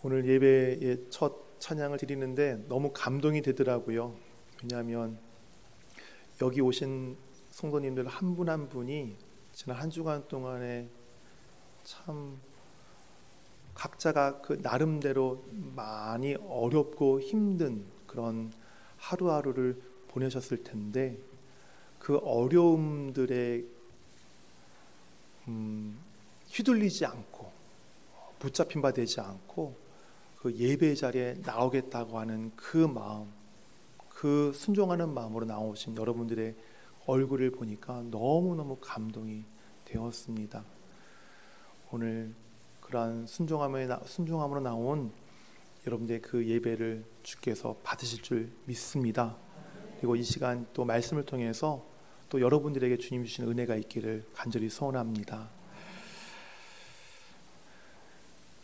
오늘 예배의 첫 찬양을 드리는데 너무 감동이 되더라고요. 왜냐하면 여기 오신 성도님들 한 분 한 분이 지난 한 주간 동안에 참 각자가 그 나름대로 많이 어렵고 힘든 그런 하루하루를 보내셨을 텐데, 그 어려움들에 휘둘리지 않고 붙잡힌 바 되지 않고 그 예배 자리에 나오겠다고 하는 그 마음, 그 순종하는 마음으로 나오신 여러분들의 얼굴을 보니까 너무너무 감동이 되었습니다. 오늘 그러한 순종함으로 나온 여러분들의 그 예배를 주께서 받으실 줄 믿습니다. 그리고 이 시간 또 말씀을 통해서 또 여러분들에게 주님 주신 은혜가 있기를 간절히 소원합니다.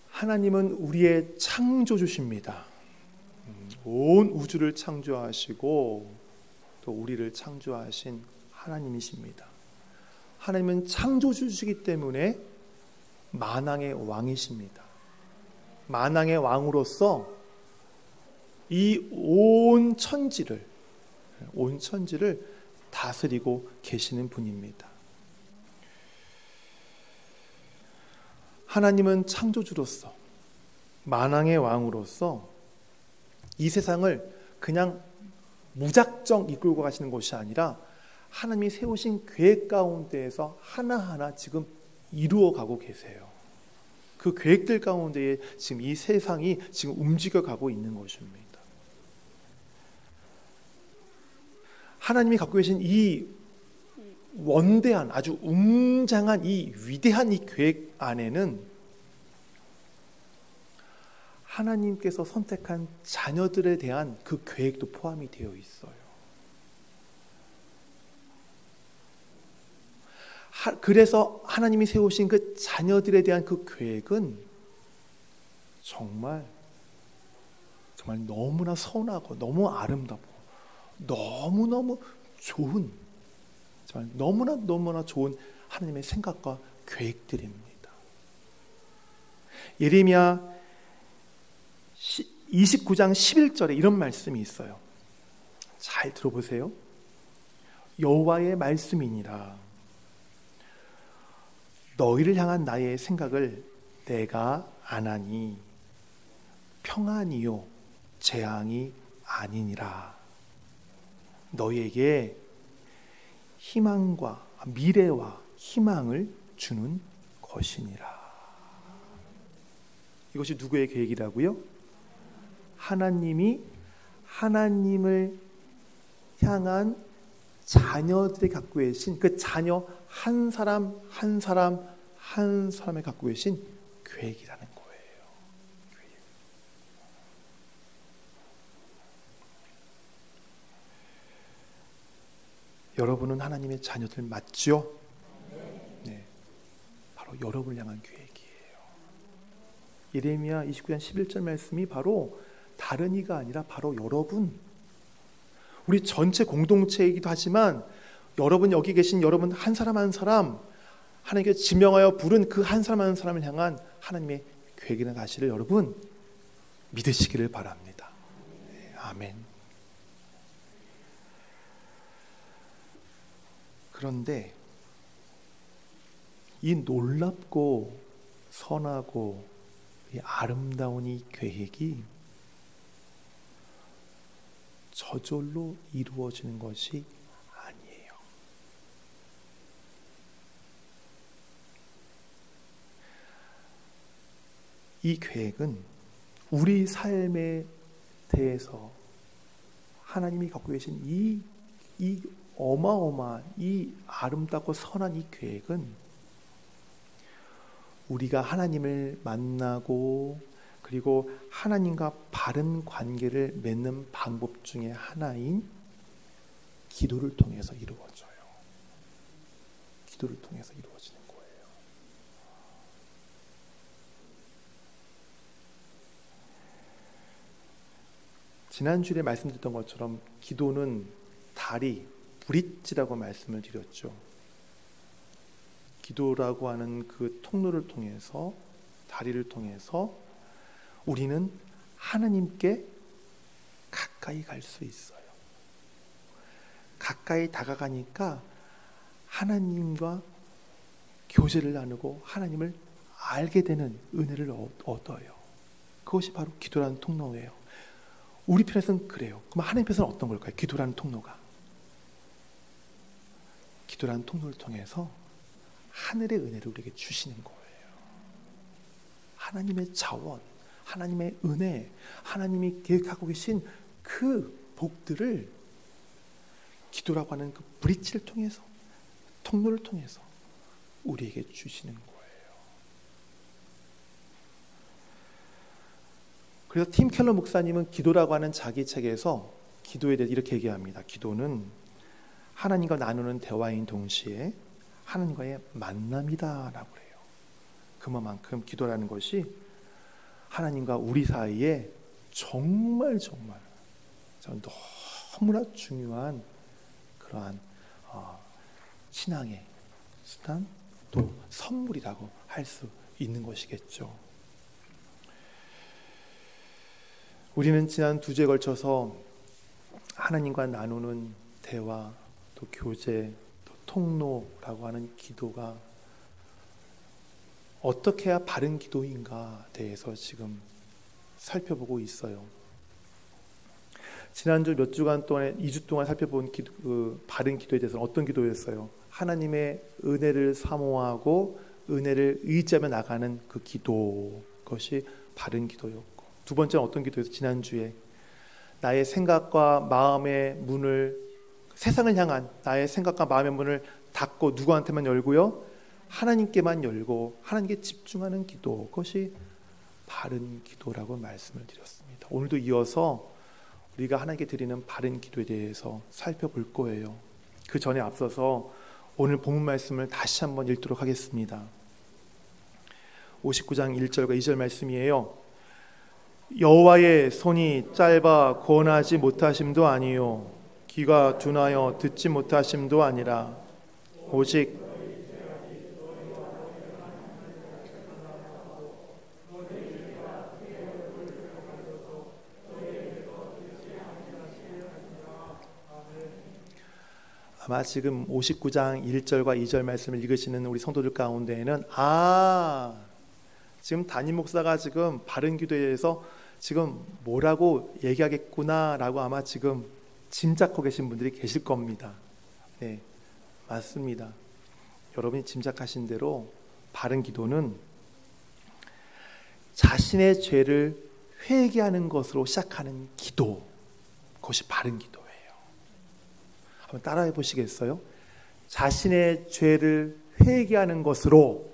하나님은 우리의 창조주십니다. 온 우주를 창조하시고 또 우리를 창조하신 하나님이십니다. 하나님은 창조주시기 때문에 만왕의 왕이십니다. 만왕의 왕으로서 이 온 천지를 다스리고 계시는 분입니다. 하나님은 창조주로서 만왕의 왕으로서 이 세상을 그냥 무작정 이끌고 가시는 것이 아니라 하나님이 세우신 계획 가운데에서 하나하나 지금 이루어가고 계세요. 그 계획들 가운데에 지금 이 세상이 지금 움직여가고 있는 것입니다. 하나님이 갖고 계신 이 원대한 아주 웅장한 이 위대한 이 계획 안에는 하나님께서 선택한 자녀들에 대한 그 계획도 포함이 되어 있어요. 그래서 하나님이 세우신 그 자녀들에 대한 그 계획은 정말 너무나 선하고 너무 아름답고 너무너무 좋은, 정말 너무나 좋은 하나님의 생각과 계획들입니다. 예레미야 29장 11절에 이런 말씀이 있어요. 잘 들어보세요. 여호와의 말씀이니라. 너희를 향한 나의 생각을 내가 아나니 평안이요 재앙이 아니니라. 너희에게 희망과 미래와 희망을 주는 것이니라. 이것이 누구의 계획이라고요? 하나님을 향한 자녀들이 갖고 계신 그 자녀 한 사람 한 사람에 갖고 계신 계획이라는 거예요. 여러분은 하나님의 자녀들 맞죠? 네, 바로 여러분을 향한 계획이에요. 예레미야 29장 11절 말씀이 바로 다른 이가 아니라 바로 여러분, 우리 전체 공동체이기도 하지만 여러분, 여기 계신 여러분 한 사람 한 사람, 하나님께 지명하여 부른 그 한 사람 한 사람을 향한 하나님의 계획이라는 사실을 여러분 믿으시기를 바랍니다. 네, 아멘. 그런데 이 놀랍고 선하고 이 아름다운 이 계획이 저절로 이루어지는 것이 아니에요. 이 계획은 우리 삶에 대해서 하나님이 갖고 계신 이 어마어마한 이 아름답고 선한 이 계획은 우리가 하나님을 만나고 그리고 하나님과 바른 관계를 맺는 방법 중에 하나인 기도를 통해서 이루어져요. 기도를 통해서 이루어지는 거예요. 지난주에 말씀드렸던 것처럼 기도는 다리, 브릿지라고 말씀을 드렸죠. 기도라고 하는 그 통로를 통해서, 다리를 통해서 우리는 하나님께 가까이 갈 수 있어요. 가까이 다가가니까 하나님과 교제를 나누고 하나님을 알게 되는 은혜를 얻어요. 그것이 바로 기도라는 통로예요. 우리 편에서는 그래요. 그럼 하나님 편에서는 어떤 걸까요? 기도라는 통로가. 기도라는 통로를 통해서 하늘의 은혜를 우리에게 주시는 거예요. 하나님의 자원, 하나님의 은혜, 하나님이 계획하고 계신 그 복들을 기도라고 하는 그 브릿지를 통해서, 통로를 통해서 우리에게 주시는 거예요. 그래서 팀 켈러 목사님은 기도라고 하는 자기 책에서 기도에 대해 이렇게 얘기합니다. 기도는 하나님과 나누는 대화인 동시에 하나님과의 만남이다라고 해요. 그만큼 기도라는 것이 하나님과 우리 사이에 정말 저는 너무나 중요한 그러한 신앙의 수단 또 선물이라고 할 수 있는 것이겠죠. 우리는 지난 2주에 걸쳐서 하나님과 나누는 대화, 또 교제, 또 통로라고 하는 기도가 어떻게 해야 바른 기도인가 대해서 지금 살펴보고 있어요. 지난주 몇 주간 동안 2주 동안 살펴본 바른 기도에 대해서는 어떤 기도였어요? 하나님의 은혜를 사모하고 은혜를 의지하며 나가는 그 기도, 그것이 바른 기도였고, 두 번째는 어떤 기도였어요? 지난주에 나의 생각과 마음의 문을, 세상을 향한 나의 생각과 마음의 문을 닫고 누구한테만 열고요, 하나님께만 열고 하나님께 집중하는 기도, 그것이 바른 기도라고 말씀을 드렸습니다. 오늘도 이어서 우리가 하나님께 드리는 바른 기도에 대해서 살펴볼 거예요. 그 전에 앞서서 오늘 본문 말씀을 다시 한번 읽도록 하겠습니다. 59장 1절과 2절 말씀이에요. 여호와의 손이 짧아 구원하지 못하심도 아니요 귀가 둔하여 듣지 못하심도 아니라 오직 아마 지금 59장 1절과 2절 말씀을 읽으시는 우리 성도들 가운데에는 지금 담임 목사가 지금 바른 기도에 대해서 지금 뭐라고 얘기하겠구나라고 아마 지금 짐작하고 계신 분들이 계실 겁니다. 네, 맞습니다. 여러분이 짐작하신 대로 바른 기도는 자신의 죄를 회개하는 것으로 시작하는 기도, 그것이 바른 기도예요. 한번 따라해 보시겠어요? 자신의 죄를 회개하는 것으로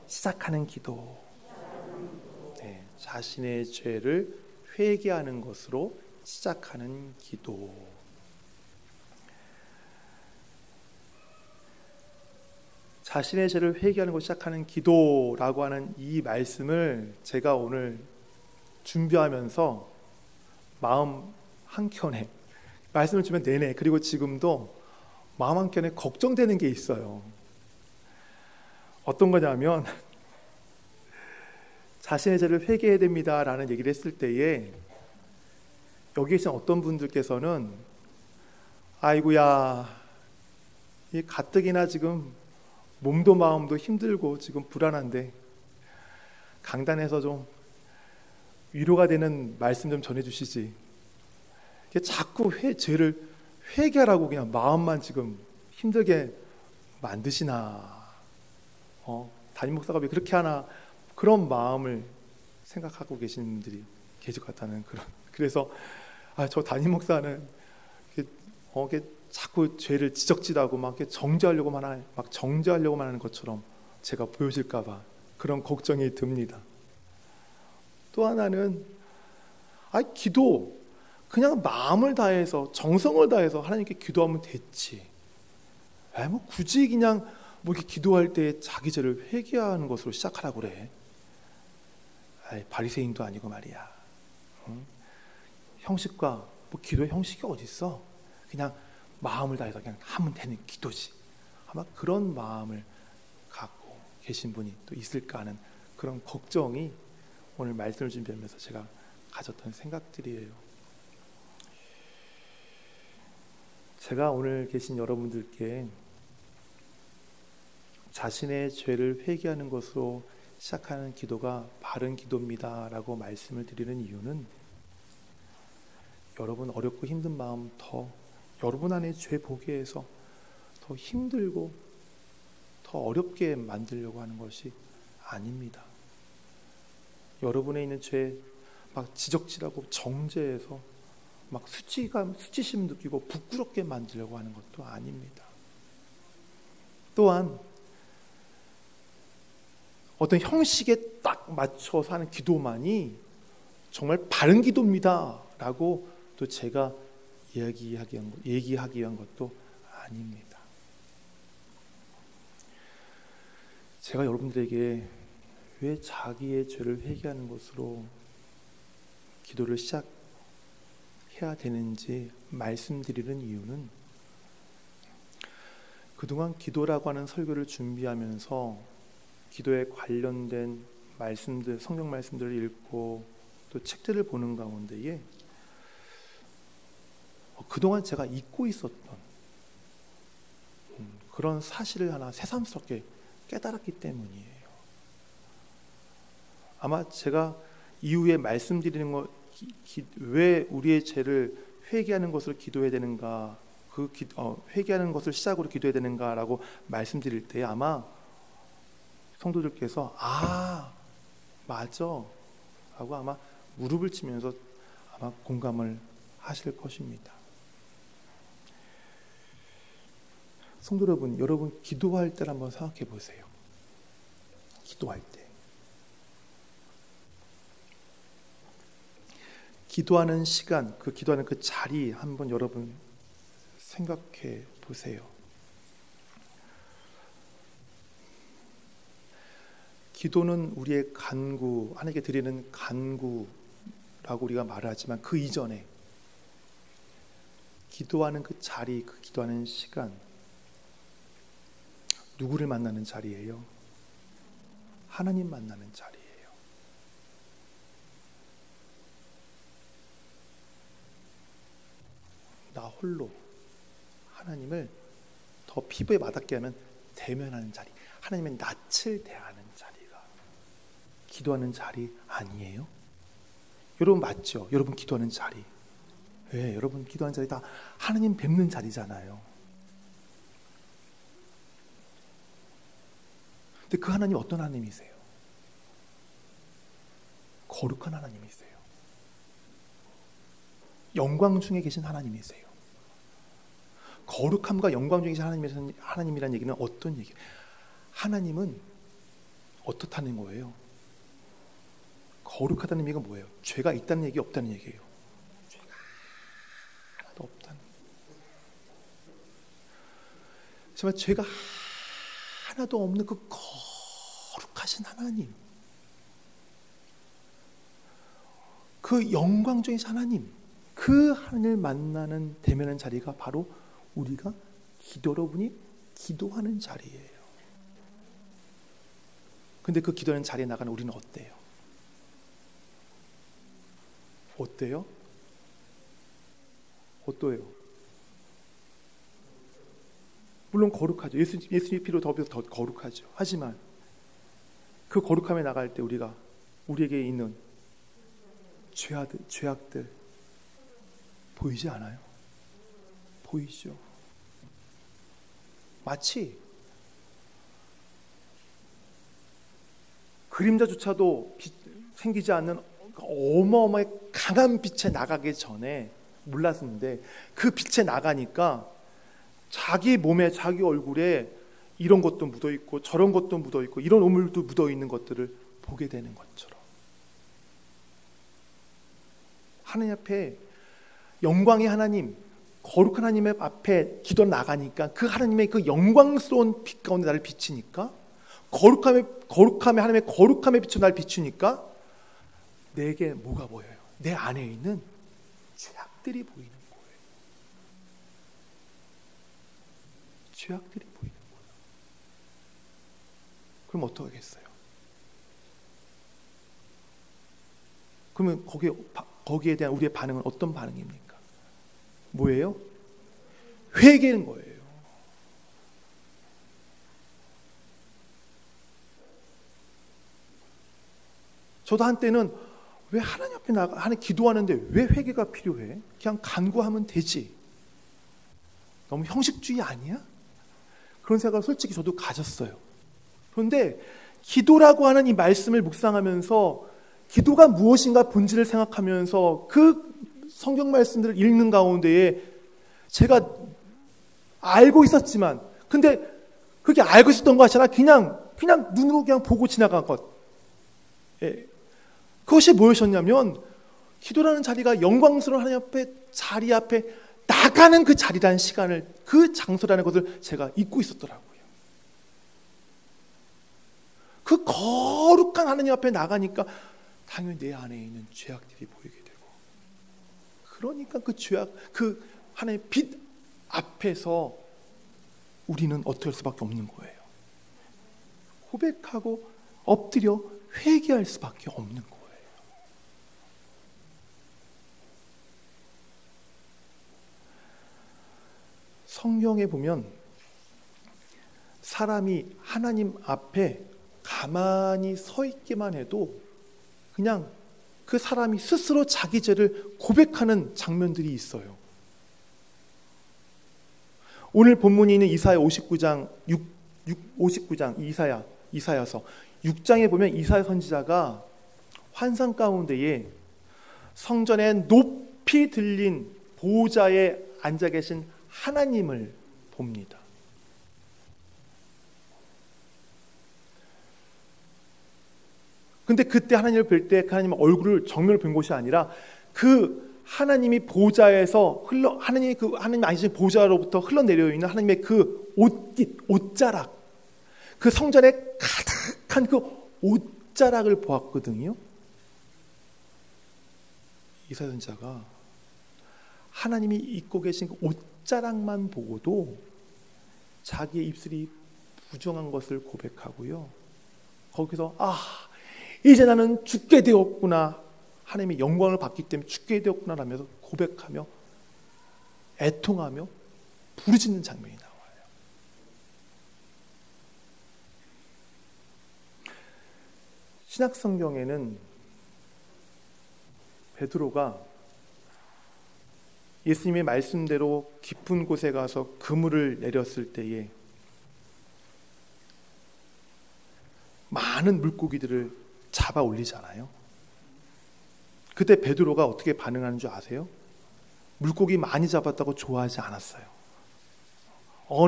시작하는 기도. 네, 자신의 죄를 회개하는 것으로 시작하는 기도. 자신의 죄를 회개하는 것으로 시작하는 기도라고 하는 이 말씀을 제가 오늘 준비하면서 마음 한켠에 말씀을 주면 내내, 그리고 지금도 마음 한켠에 걱정되는 게 있어요. 어떤 거냐면 자신의 죄를 회개해야 됩니다라는 얘기를 했을 때에 여기 계신 어떤 분들께서는 아이고야, 이 가뜩이나 지금 몸도 마음도 힘들고 지금 불안한데 강단에서 좀 위로가 되는 말씀 좀 전해주시지, 자꾸 죄를 회개하라고 그냥 마음만 지금 힘들게 만드시나, 담임 목사가 왜 그렇게 하나, 그런 마음을 생각하고 계신 분들이 계실 것 같다는 그런. 그래서 저 담임 목사는 이렇게 자꾸 죄를 지적질하고 막 정죄하려고만 하는 것처럼 제가 보여질까봐 그런 걱정이 듭니다. 또 하나는 기도, 그냥 마음을 다해서 정성을 다해서 하나님께 기도하면 됐지. 뭐 굳이 그냥 뭐 이렇게 기도할 때 자기 죄를 회개하는 것으로 시작하라고 그래. 바리새인도 아니고 말이야. 형식과 뭐 기도의 형식이 어디 있어? 그냥 마음을 다해서 그냥 하면 되는 기도지. 아마 그런 마음을 갖고 계신 분이 또 있을까 하는 그런 걱정이 오늘 말씀을 준비하면서 제가 가졌던 생각들이에요. 제가 오늘 계신 여러분들께 자신의 죄를 회개하는 것으로 시작하는 기도가 바른 기도입니다라고 말씀을 드리는 이유는 여러분 어렵고 힘든 마음 더 여러분 안에 죄 보게 해서 더 힘들고 더 어렵게 만들려고 하는 것이 아닙니다. 여러분에 있는 죄 막 지적질하고 정죄해서 막 수치심 느끼고 부끄럽게 만들려고 하는 것도 아닙니다. 또한 어떤 형식에 딱 맞춰서 하는 기도만이 정말 바른 기도입니다 라고 또 제가 얘기하기 위한 것도 아닙니다. 제가 여러분들에게 왜 자기의 죄를 회개하는 것으로 기도를 시작해야 되는지 말씀드리는 이유는 그동안 기도라고 하는 설교를 준비하면서 기도에 관련된 말씀들, 성경 말씀들을 읽고 또 책들을 보는 가운데에 그동안 제가 잊고 있었던 그런 사실을 하나 새삼스럽게 깨달았기 때문이에요. 아마 제가 이후에 말씀드리는 것, 왜 우리의 죄를 회개하는 것으로 기도해야 되는가, 회개하는 것을 시작으로 기도해야 되는가라고 말씀드릴 때 아마 성도들께서 맞아 하고 아마 무릎을 치면서 아마 공감을 하실 것입니다. 성도 여러분 기도할 때를 한번 생각해 보세요. 기도할 때 기도하는 시간, 기도하는 그 자리 한번 여러분 생각해 보세요. 기도는 우리의 간구, 하나님께 드리는 간구라고 우리가 말하지만 그 이전에 기도하는 그 자리, 그 기도하는 시간, 누구를 만나는 자리예요? 하나님 만나는 자리예요. 나 홀로 하나님을 더 피부에 와닿게 하면 대면하는 자리, 하나님의 낯을 대하는 자리가 기도하는 자리 아니에요? 여러분 맞죠? 여러분 기도하는 자리, 왜 여러분 기도하는 자리 다 하나님 뵙는 자리잖아요. 근데 그 하나님 어떤 하나님이세요? 거룩한 하나님이세요. 영광 중에 계신 하나님이세요. 거룩함과 영광 중에 계신 하나님이라는 얘기는 어떤 얘기예요? 하나님은 어떻다는 거예요? 거룩하다는 얘기가 뭐예요? 죄가 있다는 얘기, 없다는 얘기예요. 죄가 하나도 없다는. 정말 죄가 하나도 없는 그 거룩하신 하나님, 그 영광 중에 하나님, 그 하나님을 만나는 대면하는 자리가 바로 우리가 여러분이 기도하는 자리예요. 근데 그 기도하는 자리에 나가는 우리는 어때요? 어때요? 어때요? 물론 거룩하죠. 예수님의 피로 더 거룩하죠. 하지만 그 거룩함에 나갈 때 우리에게 있는 죄악들 보이지 않아요? 보이죠. 마치 그림자조차도 생기지 않는 어마어마하게 강한 빛에 나가기 전에 몰랐는데 그 빛에 나가니까 자기 몸에, 자기 얼굴에 이런 것도 묻어있고 저런 것도 묻어있고 이런 오물도 묻어있는 것들을 보게 되는 것처럼 하나님 앞에 영광의 하나님, 거룩한 하나님의 앞에 기도 나가니까 그 하나님의 그 영광스러운 빛 가운데 나를 비치니까 거룩함의 하나님의 거룩함의 빛으로 나를 비추니까 내게 뭐가 보여요? 내 안에 있는 죄악들이 보이는 거예요. 죄악들이 보이는 거예요. 그럼 어떻게 하겠어요? 그러면 거기에 대한 우리의 반응은 어떤 반응입니까? 뭐예요? 회개인 거예요. 저도 한때는 왜 하나님 앞에 하나님 기도하는데 왜 회개가 필요해? 그냥 간구하면 되지. 너무 형식주의 아니야? 그런 생각을 솔직히 저도 가졌어요. 그런데 기도라고 하는 이 말씀을 묵상하면서 기도가 무엇인가 본질을 생각하면서 그 성경 말씀들을 읽는 가운데에 제가 알고 있었지만 근데 그게 알고 있었던 것이 아니라 그냥 눈으로 그냥 보고 지나간 것. 예. 그것이 무엇이었냐면 기도라는 자리가 영광스러운 하나님 앞에 자리 앞에 나가는 그 자리라는 시간을 그 장소라는 것을 제가 잊고 있었더라고요. 그 거룩한 하나님 앞에 나가니까 당연히 내 안에 있는 죄악들이 보이게 되고 그러니까 그 죄악 그 하나님의 빛 앞에서 우리는 어떻게 할 수밖에 없는 거예요. 고백하고 엎드려 회개할 수밖에 없는 거예요. 성경에 보면 사람이 하나님 앞에 가만히 서 있기만 해도 그냥 그 사람이 스스로 자기 죄를 고백하는 장면들이 있어요. 오늘 본문이 있는 이사야 59장 59장 이사야서 6장에 보면 이사야 선지자가 환상 가운데에 성전에 높이 들린 보좌에 앉아 계신 하나님을 봅니다. 근데 그때 하나님을 볼 때 그 하나님의 얼굴을 정면을 본 것이 아니라 그 하나님이 보좌에서 하나님 앉으신 보좌로부터 흘러내려 있는 하나님의 그 옷자락, 그 성전에 가득한 그 옷자락을 보았거든요. 이사야 선지자가 하나님이 입고 계신 그 옷자락만 보고도 자기의 입술이 부정한 것을 고백하고요. 거기서 이제 나는 죽게 되었구나. 하나님의 영광을 받기 때문에 죽게 되었구나 라면서 고백하며 애통하며 부르짖는 장면이 나와요. 신약 성경에는 베드로가 예수님의 말씀대로 깊은 곳에 가서 그물을 내렸을 때에 많은 물고기들을 잡아 올리잖아요. 그때 베드로가 어떻게 반응하는 줄 아세요? 물고기 많이 잡았다고 좋아하지 않았어요.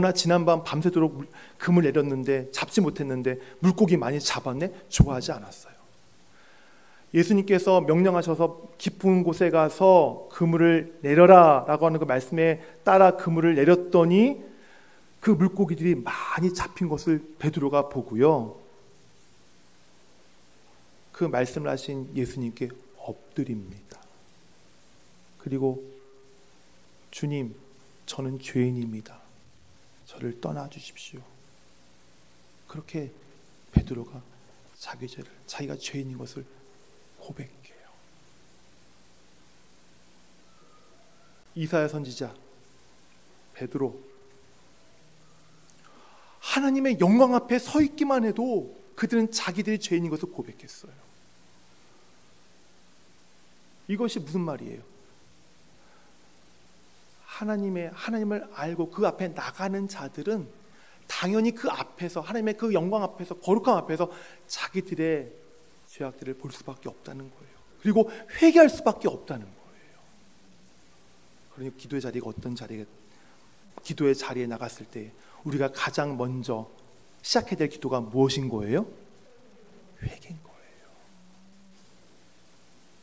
나 지난밤 밤새도록 그물 내렸는데 잡지 못했는데 물고기 많이 잡았네? 좋아하지 않았어요. 예수님께서 명령하셔서 깊은 곳에 가서 그물을 내려라 라고 하는 그 말씀에 따라 그물을 내렸더니 그 물고기들이 많이 잡힌 것을 베드로가 보고요. 그 말씀을 하신 예수님께 엎드립니다. 그리고 주님, 저는 죄인입니다. 저를 떠나 주십시오. 그렇게 베드로가 자기 죄를, 자기가 죄인인 것을 고백해요. 이사야 선지자 베드로, 하나님의 영광 앞에 서 있기만 해도 그들은 자기들이 죄인인 것을 고백했어요. 이것이 무슨 말이에요? 하나님을 알고 그 앞에 나가는 자들은 당연히 그 앞에서 하나님의 그 영광 앞에서 거룩함 앞에서 자기들의 죄악들을 볼 수밖에 없다는 거예요. 그리고 회개할 수밖에 없다는 거예요. 그러니 기도의 자리가 어떤 자리에 기도의 자리에 나갔을 때 우리가 가장 먼저 시작해야 될 기도가 무엇인 거예요? 회개인 거예요.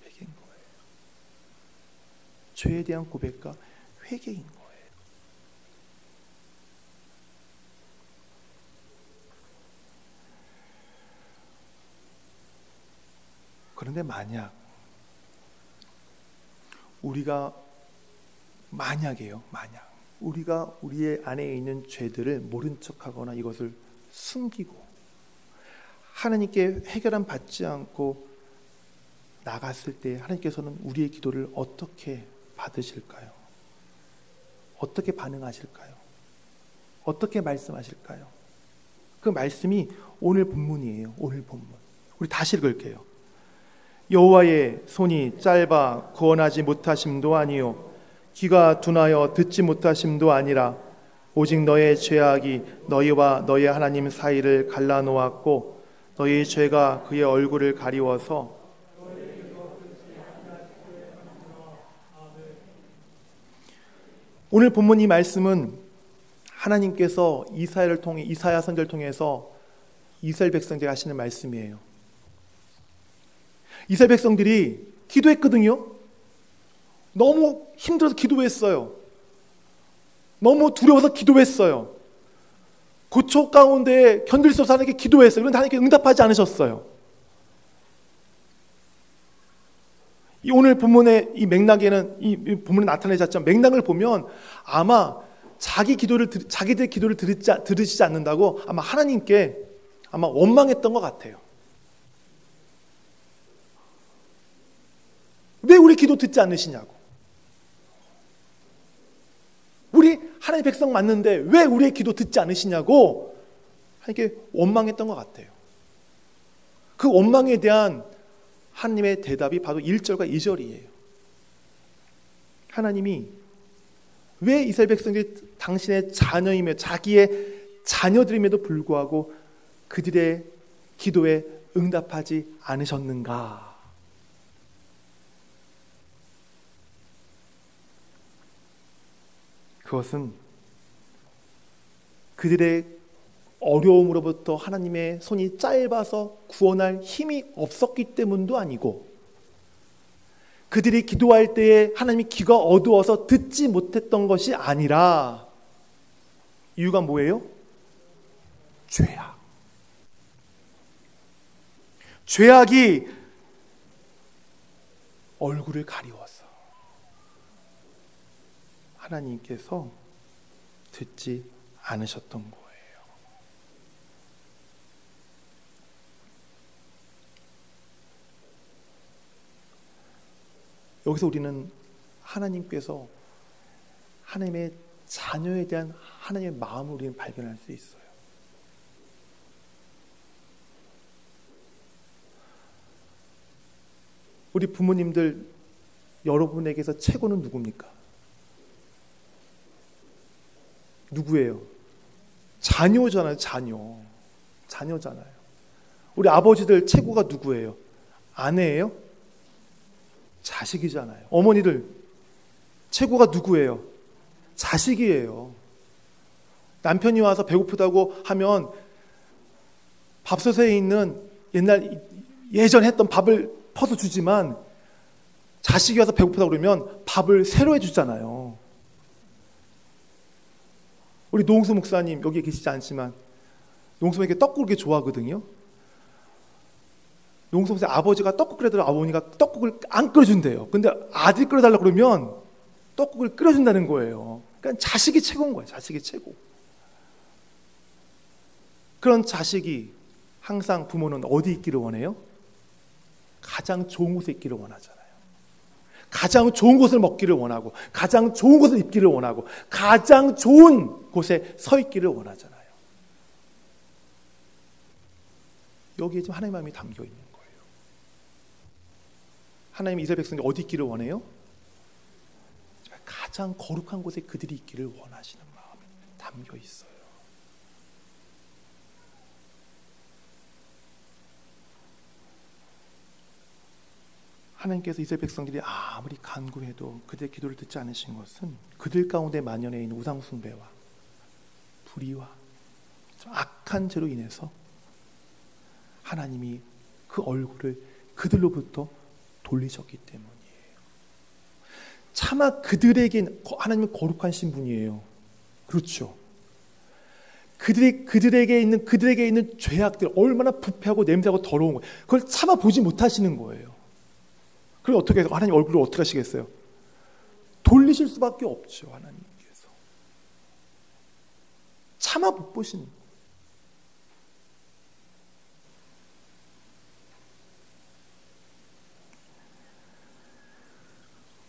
회개인 거예요. 죄에 대한 고백과 회개인 거예요. 그런데 만약 우리가 우리의 안에 있는 죄들을 모른 척하거나 이것을 숨기고 하나님께 해결함 받지 않고 나갔을 때 하나님께서는 우리의 기도를 어떻게 받으실까요? 어떻게 반응하실까요? 어떻게 말씀하실까요? 그 말씀이 오늘 본문이에요. 오늘 본문. 우리 다시 읽을게요. 여호와의 손이 짧아 구원하지 못하심도 아니요 귀가 둔하여 듣지 못하심도 아니라 오직 너의 죄악이 너희와 너희 하나님 사이를 갈라놓았고 너희 죄가 그의 얼굴을 가리워서 오늘 본문 이 말씀은 하나님께서 이사야 선지자를 통해서 이스라엘 백성들에게 하시는 말씀이에요. 이스라엘 백성들이 기도했거든요. 너무 힘들어서 기도했어요. 너무 두려워서 기도했어요. 고초 가운데 견딜 수 없어 하나님께 기도했어요. 그런데 하나님께 응답하지 않으셨어요. 이 오늘 본문의 이 맥락에는 이 본문에 나타내졌지만 맥락을 보면 아마 자기들의 기도를 들으시지 않는다고 아마 하나님께 아마 원망했던 것 같아요. 왜 우리 기도 듣지 않으시냐고. 우리 하나님 백성 맞는데 왜 우리의 기도 듣지 않으시냐고 하나님께 원망했던 것 같아요. 그 원망에 대한 하나님의 대답이 바로 1절과 2절이에요. 하나님이 왜 이스라엘 백성들이 당신의 자녀이며 자기의 자녀들임에도 불구하고 그들의 기도에 응답하지 않으셨는가? 그것은 그들의 어려움으로부터 하나님의 손이 짧아서 구원할 힘이 없었기 때문도 아니고 그들이 기도할 때에 하나님이 귀가 어두워서 듣지 못했던 것이 아니라 이유가 뭐예요? 죄악. 죄악이 얼굴을 가리워서 하나님께서 듣지 않으셨던 거예요. 여기서 우리는 하나님께서 하나님의 자녀에 대한 하나님의 마음을 우리는 발견할 수 있어요. 우리 부모님들 여러분에게서 최고는 누굽니까? 누구예요? 자녀잖아요. 자녀잖아요. 우리 아버지들 최고가 누구예요? 아내예요? 자식이잖아요. 어머니들 최고가 누구예요? 자식이에요. 남편이 와서 배고프다고 하면 밥솥에 있는 예전 했던 밥을 퍼서 주지만 자식이 와서 배고프다고 그러면 밥을 새로 해주잖아요. 우리 노홍수 목사님 여기 계시지 않지만 노홍수 목사님 떡국을 그렇게 좋아하거든요. 노홍수 목사님 아버지가 떡국 끓여달라고 아버지가 떡국을 안 끓여준대요. 근데 아들이 끓여달라고 그러면 떡국을 끓여준다는 거예요. 그러니까 자식이 최고인 거예요. 자식이 최고. 그런 자식이 항상 부모는 어디 있기를 원해요? 가장 좋은 곳에 있기를 원하잖아요. 가장 좋은 것을 먹기를 원하고 가장 좋은 것을 입기를 원하고 가장 좋은 곳에 서 있기를 원하잖아요. 여기에 지금 하나님의 마음이 담겨 있는 거예요. 하나님이 이스라엘 백성들이 어디 있기를 원해요? 가장 거룩한 곳에 그들이 있기를 원하시는 마음이 담겨 있어요. 하나님께서 이스라엘 백성들이 아무리 간구해도 그들의 기도를 듣지 않으신 것은 그들 가운데 만연해 있는 우상숭배와 불의와 악한 죄로 인해서 하나님이 그 얼굴을 그들로부터 돌리셨기 때문이에요. 차마 그들에겐 하나님은 거룩한 신분이에요. 그렇죠. 그들에게 있는 죄악들 얼마나 부패하고 냄새하고 더러운 거예요. 그걸 차마 보지 못하시는 거예요. 그럼 어떻게 해서 하나님 얼굴을 어떻게 하시겠어요? 돌리실 수밖에 없죠. 하나님께서 차마 못 보시는 거예요.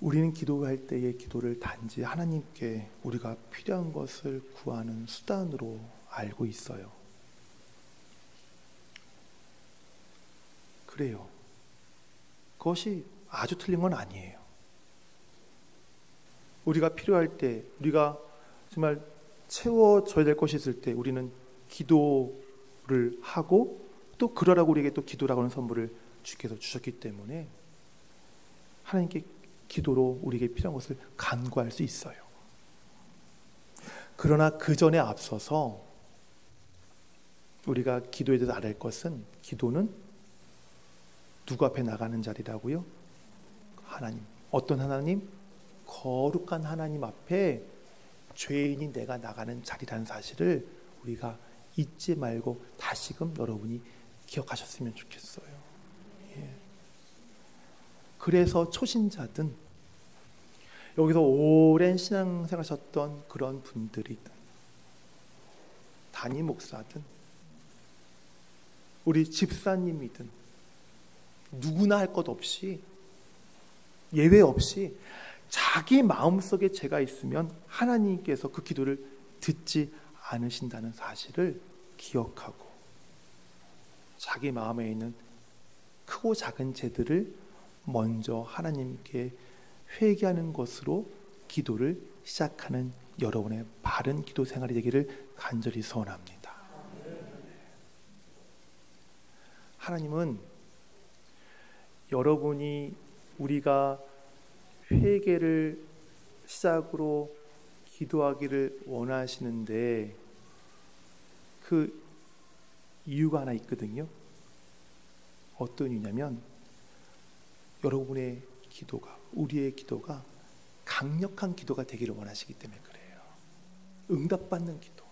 우리는 기도할 때의 기도를 단지 하나님께 우리가 필요한 것을 구하는 수단으로 알고 있어요. 그래요. 그것이 아주 틀린 건 아니에요. 우리가 필요할 때, 우리가 정말 채워져야 될 것이 있을 때 우리는 기도를 하고 또 그러라고 우리에게 또 기도라고 하는 선물을 주께서 주셨기 때문에 하나님께 기도로 우리에게 필요한 것을 간구할 수 있어요. 그러나 그 전에 앞서서 우리가 기도에 대해서 알아야 할 것은, 기도는 누구 앞에 나가는 자리라고요? 하나님. 어떤 하나님? 거룩한 하나님 앞에 죄인인 내가 나가는 자리라는 사실을 우리가 잊지 말고 다시금 여러분이 기억하셨으면 좋겠어요. 예. 그래서 초신자든 여기서 오랜 신앙생활 하셨던 그런 분들이든 담임 목사든 우리 집사님이든 누구나 할 것 없이, 예외 없이 자기 마음속에 죄가 있으면 하나님께서 그 기도를 듣지 않으신다는 사실을 기억하고 자기 마음에 있는 크고 작은 죄들을 먼저 하나님께 회개하는 것으로 기도를 시작하는 여러분의 바른 기도 생활이 되기를 간절히 소원합니다. 하나님은 여러분이, 우리가 회개를 시작으로 기도하기를 원하시는데 그 이유가 하나 있거든요. 어떤 이유냐면 여러분의 기도가, 우리의 기도가 강력한 기도가 되기를 원하시기 때문에 그래요. 응답받는 기도.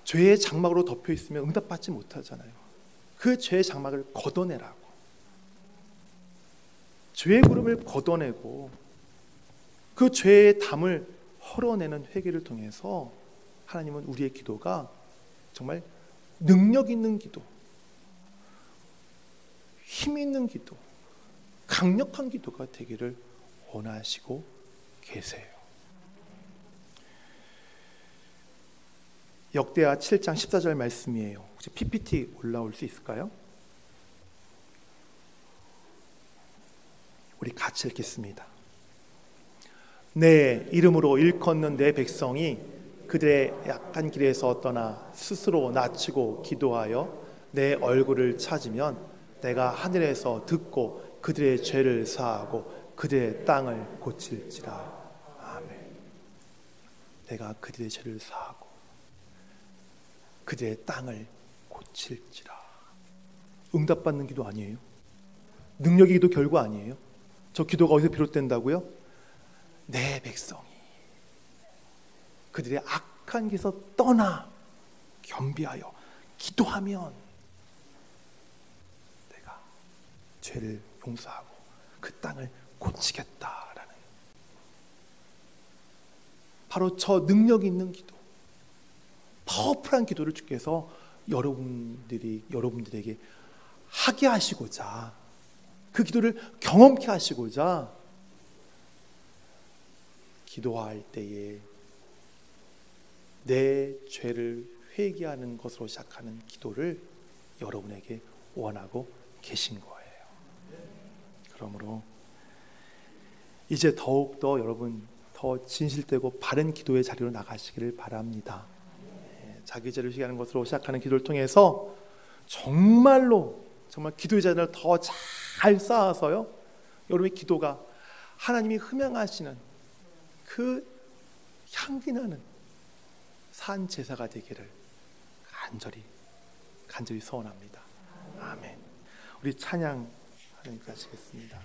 죄의 장막으로 덮여 있으면 응답받지 못하잖아요. 그 죄의 장막을 걷어내라고. 죄의 구름을 걷어내고 그 죄의 담을 헐어내는 회개를 통해서 하나님은 우리의 기도가 정말 능력 있는 기도, 힘 있는 기도, 강력한 기도가 되기를 원하시고 계세요. 역대하 7장 14절 말씀이에요. 혹시 PPT 올라올 수 있을까요? 우리 같이 읽겠습니다. 내 이름으로 일컫는 내 백성이 그들의 약한 길에서 떠나 스스로 낮추고 기도하여 내 얼굴을 찾으면 내가 하늘에서 듣고 그들의 죄를 사하고 그들의 땅을 고칠지라. 아멘. 내가 그들의 죄를 사하고 그들의 땅을 고칠지라. 응답받는 기도 아니에요? 능력의 기도 결과 아니에요? 저 기도가 어디서 비롯된다고요? 내 백성이 그들의 악한 길에서 떠나 겸비하여 기도하면 내가 죄를 용서하고 그 땅을 고치겠다라는, 바로 저 능력 있는 기도, 파워풀한 기도를 주께서 여러분들에게 하게 하시고자, 그 기도를 경험케 하시고자 기도할 때에 내 죄를 회개하는 것으로 시작하는 기도를 여러분에게 원하고 계신 거예요. 그러므로 이제 더욱더 여러분 더 진실되고 바른 기도의 자리로 나가시기를 바랍니다. 자기 죄를 회개하는 것으로 시작하는 기도를 통해서 정말로 정말 기도의 자리를 더 잘 쌓아서요, 여러분의 기도가 하나님이 흠양하시는 그 향기나는 산 제사가 되기를 간절히 소원합니다. 아멘. 우리 찬양 하나님께 하시겠습니다.